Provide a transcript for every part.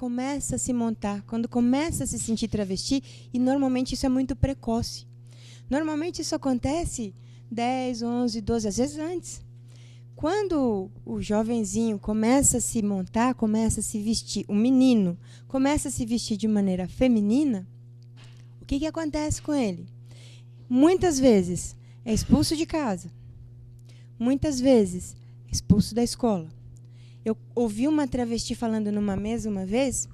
começa a se montar, quando começa a se sentir travesti, e normalmente isso é muito precoce. Normalmente isso acontece 10, 11, 12, às vezes antes. Quando o jovenzinho começa a se montar, começa a se vestir, o menino começa a se vestir de maneira feminina, o que acontece com ele? Muitas vezes é expulso de casa. Muitas vezes é expulso da escola. Eu ouvi uma travesti falando numa mesa uma vez,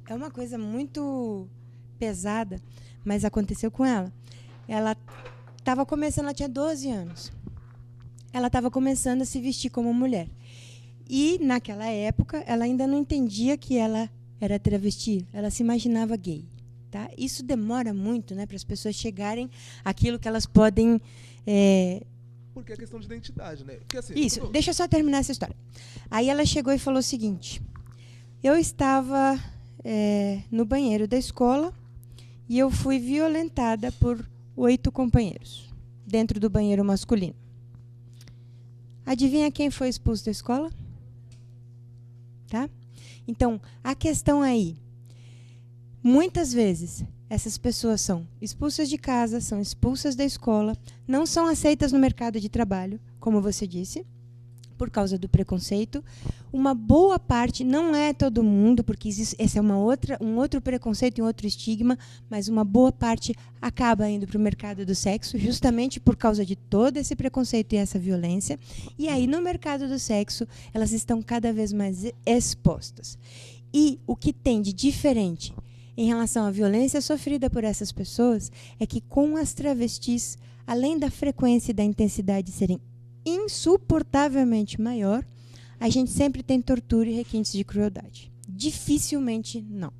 é uma coisa muito pesada, mas aconteceu com ela. Ela estava começando, ela tinha 12 anos. Ela estava começando a se vestir como mulher. E, naquela época, ela ainda não entendia que ela era travesti. Ela se imaginava gay. Tá? Isso demora muito, né, para as pessoas chegarem àquilo que elas podem... Porque é questão de identidade, né? Porque, assim, isso, deixa eu só terminar essa história. Aí ela chegou e falou o seguinte: eu estava no banheiro da escola e eu fui violentada por 8 companheiros dentro do banheiro masculino. Adivinha quem foi expulso da escola? Tá? Então, a questão aí, muitas vezes, essas pessoas são expulsas de casa, são expulsas da escola, não são aceitas no mercado de trabalho, como você disse, por causa do preconceito. Uma boa parte, não é todo mundo, porque esse é um outro preconceito e um outro estigma, mas uma boa parte acaba indo para o mercado do sexo, justamente por causa de todo esse preconceito e essa violência. E aí, no mercado do sexo, elas estão cada vez mais expostas. E o que tem de diferente em relação à violência sofrida por essas pessoas é que, com as travestis, além da frequência e da intensidade serem insuportavelmente maior, a gente sempre tem tortura e requintes de crueldade. Dificilmente não.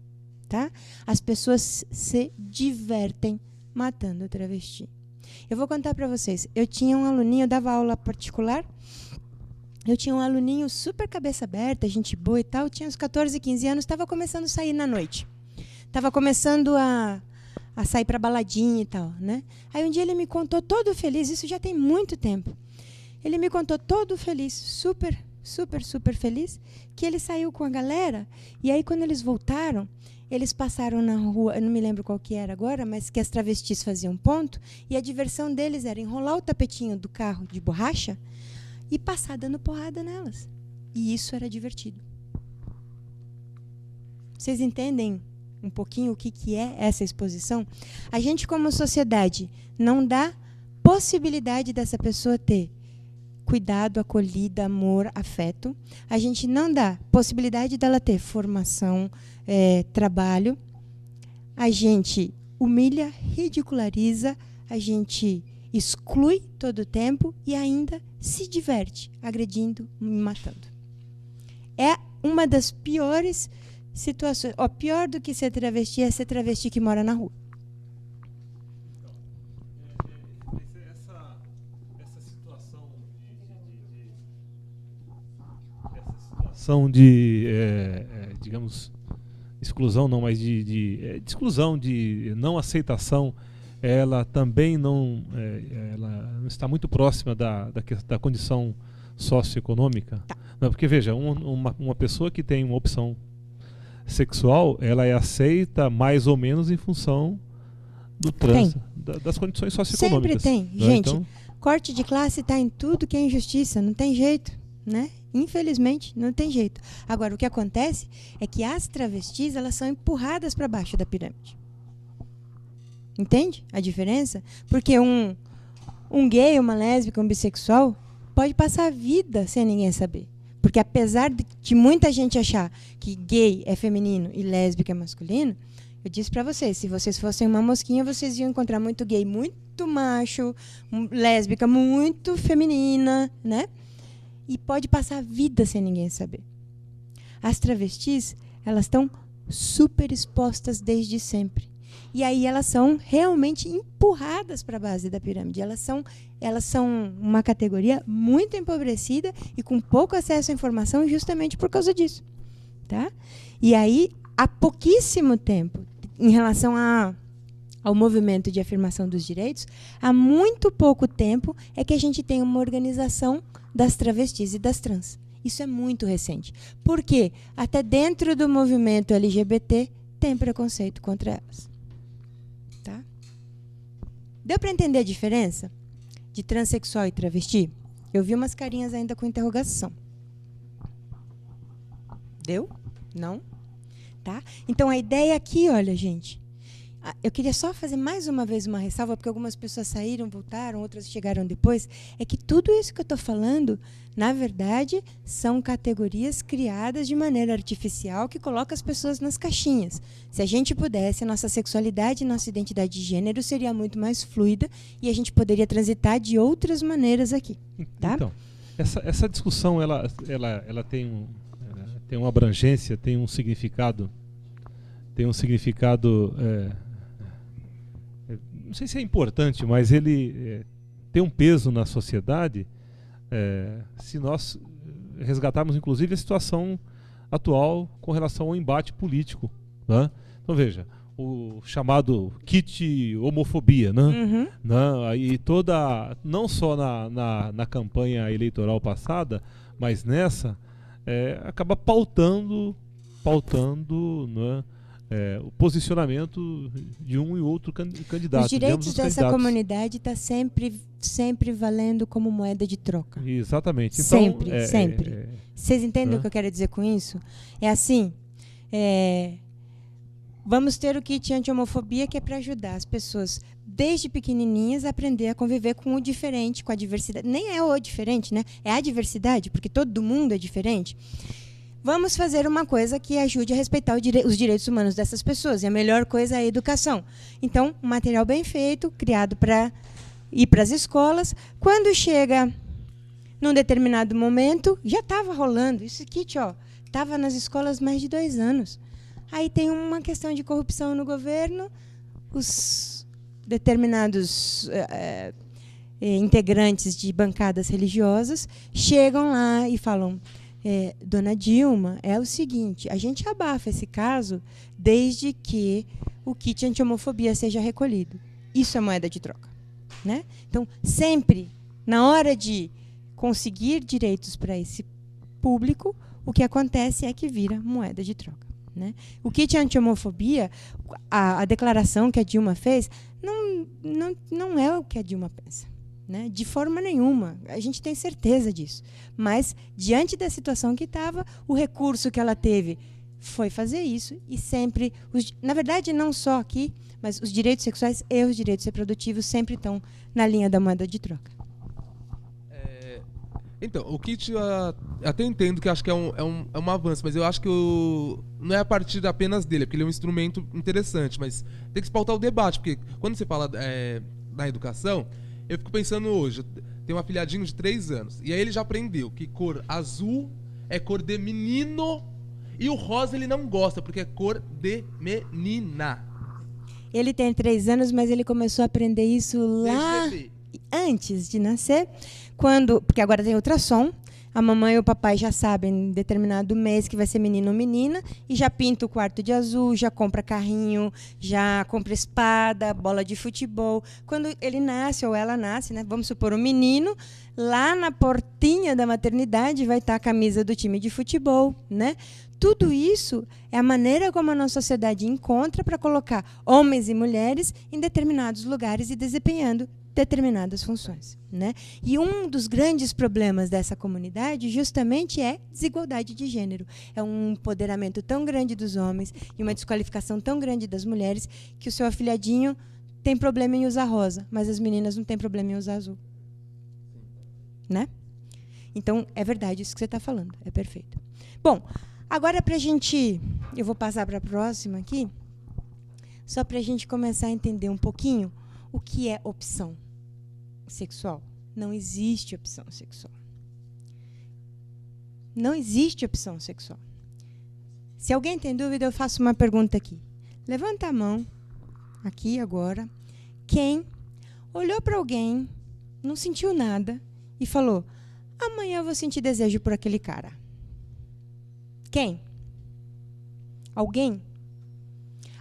Tá? As pessoas se divertem matando o travesti. Eu vou contar para vocês. Eu tinha um aluninho, eu dava aula particular, eu tinha um aluninho super cabeça aberta, gente boa e tal, tinha uns 14, 15 anos, estava começando a sair na noite. Estava começando a sair para baladinha e tal, né? Aí um dia ele me contou todo feliz, isso já tem muito tempo. Ele me contou todo feliz, super, super, super feliz, que ele saiu com a galera, e aí quando eles voltaram, eles passaram na rua, eu não me lembro qual que era agora, mas que as travestis faziam ponto, e a diversão deles era enrolar o tapetinho do carro de borracha e passar dando porrada nelas. E isso era divertido. Vocês entendem um pouquinho o que é essa exposição? A gente, como sociedade, não dá possibilidade dessa pessoa ter cuidado, acolhida, amor, afeto. A gente não dá possibilidade dela ter formação, trabalho. A gente humilha, ridiculariza, a gente exclui todo o tempo e ainda se diverte agredindo e matando. É uma das piores situações. Pior do que ser travesti é ser travesti que mora na rua. Digamos, exclusão não, mas de exclusão, de não aceitação, ela também ela não está muito próxima da condição socioeconômica. Tá. Não, porque, veja, uma pessoa que tem uma opção sexual, ela é aceita mais ou menos em função do trânsito, das condições socioeconômicas. Sempre tem. Né? Gente, então, corte de classe está em tudo que é injustiça, não tem jeito, né? Infelizmente, não tem jeito. Agora, o que acontece é que as travestis, elas são empurradas para baixo da pirâmide. Entende a diferença? Porque um gay, uma lésbica, um bissexual pode passar a vida sem ninguém saber. Porque apesar de muita gente achar que gay é feminino e lésbica é masculino, eu disse para vocês, se vocês fossem uma mosquinha, vocês iam encontrar muito gay, muito macho, lésbica muito feminina, né? E pode passar a vida sem ninguém saber. As travestis, elas estão super expostas desde sempre. E aí elas são realmente empurradas para a base da pirâmide. Elas são uma categoria muito empobrecida e com pouco acesso à informação justamente por causa disso. Tá? E aí, há pouquíssimo tempo, em relação ao movimento de afirmação dos direitos, há muito pouco tempo é que a gente tem uma organização das travestis e das trans. Isso é muito recente. Por quê? Até dentro do movimento LGBT tem preconceito contra elas. Tá? Deu para entender a diferença de transexual e travesti? Eu vi umas carinhas ainda com interrogação. Deu? Não? Tá? Então, a ideia aqui, olha, gente, eu queria só fazer mais uma vez uma ressalva, porque algumas pessoas saíram, voltaram, outras chegaram depois, é que tudo isso que eu estou falando, na verdade, são categorias criadas de maneira artificial que coloca as pessoas nas caixinhas. Se a gente pudesse, a nossa sexualidade e nossa identidade de gênero seria muito mais fluida e a gente poderia transitar de outras maneiras aqui. Tá? Então, essa discussão ela tem uma abrangência, tem um significado, não sei se é importante, mas ele tem um peso na sociedade se nós resgatarmos, inclusive, a situação atual com relação ao embate político. Né? Então, veja, o chamado kit homofobia, né? Uhum. Né? E não só na campanha eleitoral passada, mas nessa, acaba pautando né? O posicionamento de um e outro candidato. Os direitos dessa comunidade estão sempre valendo como moeda de troca. Exatamente. Então, sempre. Vocês entendem o que eu quero dizer com isso? É assim, vamos ter o kit anti-homofobia, que é para ajudar as pessoas, desde pequenininhas, a aprender a conviver com o diferente, com a diversidade. Nem é o diferente, né? É a diversidade, porque todo mundo é diferente. Vamos fazer uma coisa que ajude a respeitar os direitos humanos dessas pessoas. E a melhor coisa é a educação. Então, um material bem feito, criado para ir para as escolas. Quando chega num determinado momento, já estava rolando. Esse kit estava nas escolas mais de 2 anos. Aí tem uma questão de corrupção no governo. Os determinados integrantes de bancadas religiosas chegam lá e falam... Dona Dilma, é o seguinte, a gente abafa esse caso desde que o kit anti-homofobia seja recolhido. Isso é moeda de troca. Né? Então, sempre, na hora de conseguir direitos para esse público, o que acontece é que vira moeda de troca. Né? O kit anti-homofobia, a declaração que a Dilma fez, não é o que a Dilma pensa. Né? De forma nenhuma, a gente tem certeza disso. Mas, diante da situação que estava, o recurso que ela teve foi fazer isso. E sempre, na verdade, não só aqui, mas os direitos sexuais e os direitos reprodutivos sempre estão na linha da moeda de troca. Então, o kit, até entendo que acho que é um avanço, mas eu acho que não é a partir apenas dele, porque ele é um instrumento interessante, mas tem que se pautar o debate, porque quando você fala da educação, eu fico pensando hoje, tem um afilhadinho de 3 anos, e aí ele já aprendeu que cor azul é cor de menino, e o rosa ele não gosta, porque é cor de menina. Ele tem 3 anos, mas ele começou a aprender isso lá antes de nascer, porque agora tem ultrassom, a mamãe e o papai já sabem em determinado mês que vai ser menino ou menina e já pinta o quarto de azul, já compra carrinho, já compra espada, bola de futebol. Quando ele nasce ou ela nasce, né, vamos supor um menino, lá na portinha da maternidade vai estar a camisa do time de futebol, né? Tudo isso é a maneira como a nossa sociedade encontra para colocar homens e mulheres em determinados lugares e desempenhando determinadas funções. Né? E um dos grandes problemas dessa comunidade justamente é desigualdade de gênero. É um empoderamento tão grande dos homens e uma desqualificação tão grande das mulheres que o seu afilhadinho tem problema em usar rosa, mas as meninas não têm problema em usar azul. Né? Então, é verdade isso que você está falando. É perfeito. Bom, agora para a gente... Eu vou passar para a próxima aqui, só para a gente começar a entender um pouquinho o que é opção sexual. Não existe opção sexual. Não existe opção sexual. Se alguém tem dúvida, eu faço uma pergunta aqui. Levanta a mão, aqui agora, quem olhou para alguém, não sentiu nada e falou: amanhã eu vou sentir desejo por aquele cara. Quem? Alguém?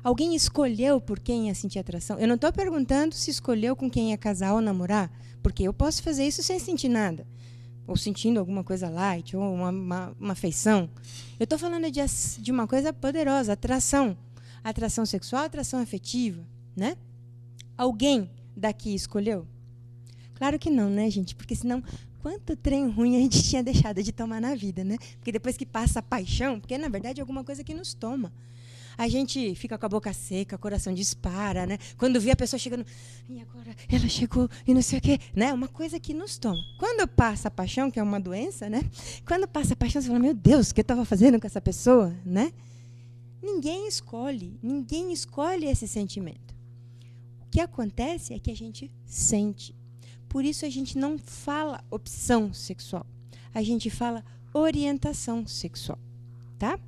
Alguém escolheu por quem ia sentir atração? Eu não estou perguntando se escolheu com quem ia casar ou namorar, porque eu posso fazer isso sem sentir nada. ou sentindo alguma coisa light, ou uma afeição. Eu estou falando de uma coisa poderosa, atração. Atração sexual, atração afetiva, né? Alguém daqui escolheu? Claro que não, né, gente? Porque senão, quanto trem ruim a gente tinha deixado de tomar na vida, né? Porque depois que passa a paixão, porque na verdade é alguma coisa que nos toma. A gente fica com a boca seca, o coração dispara, né? Quando vê a pessoa chegando, e agora ela chegou e não sei o quê, né? Uma coisa que nos toma. Quando passa a paixão, que é uma doença, né? Quando passa a paixão, você fala, meu Deus, o que eu estava fazendo com essa pessoa, né? Ninguém escolhe esse sentimento. O que acontece é que a gente sente. Por isso a gente não fala opção sexual. A gente fala orientação sexual, tá?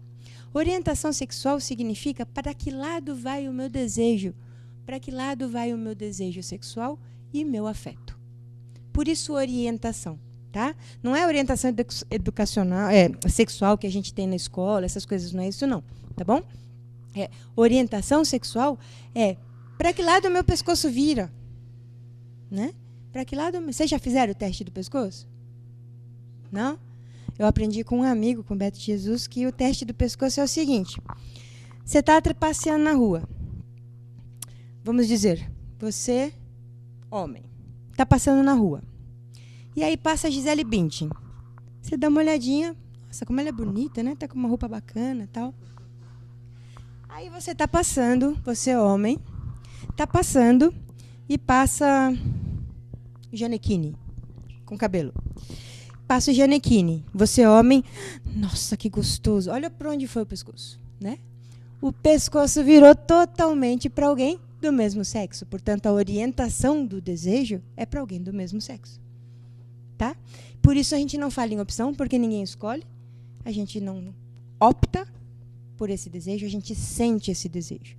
Orientação sexual significa para que lado vai o meu desejo, para que lado vai o meu desejo sexual e meu afeto. Por isso orientação, tá? Não é orientação educacional, sexual que a gente tem na escola, essas coisas, não é isso não, tá bom? Orientação sexual é para que lado o meu pescoço vira, né? Para que lado? Vocês já fizeram o teste do pescoço? Não? Eu aprendi com um amigo, com o Beto Jesus, que o teste do pescoço é o seguinte. Você está passeando na rua. Vamos dizer, você, homem, está passando na rua. E aí passa a Gisele Bündchen. Você dá uma olhadinha. Nossa, como ela é bonita, né? Tá com uma roupa bacana e tal. Aí você está passando, você, homem, está passando e passa Janequine com cabelo. Passa o Janequine. Você, homem, nossa, que gostoso. Olha para onde foi o pescoço, né? O pescoço virou totalmente para alguém do mesmo sexo. Portanto, a orientação do desejo é para alguém do mesmo sexo. Tá? Por isso a gente não fala em opção, porque ninguém escolhe. A gente não opta por esse desejo, a gente sente esse desejo.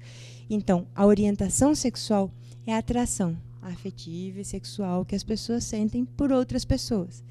Então, a orientação sexual é a atração afetiva e sexual que as pessoas sentem por outras pessoas.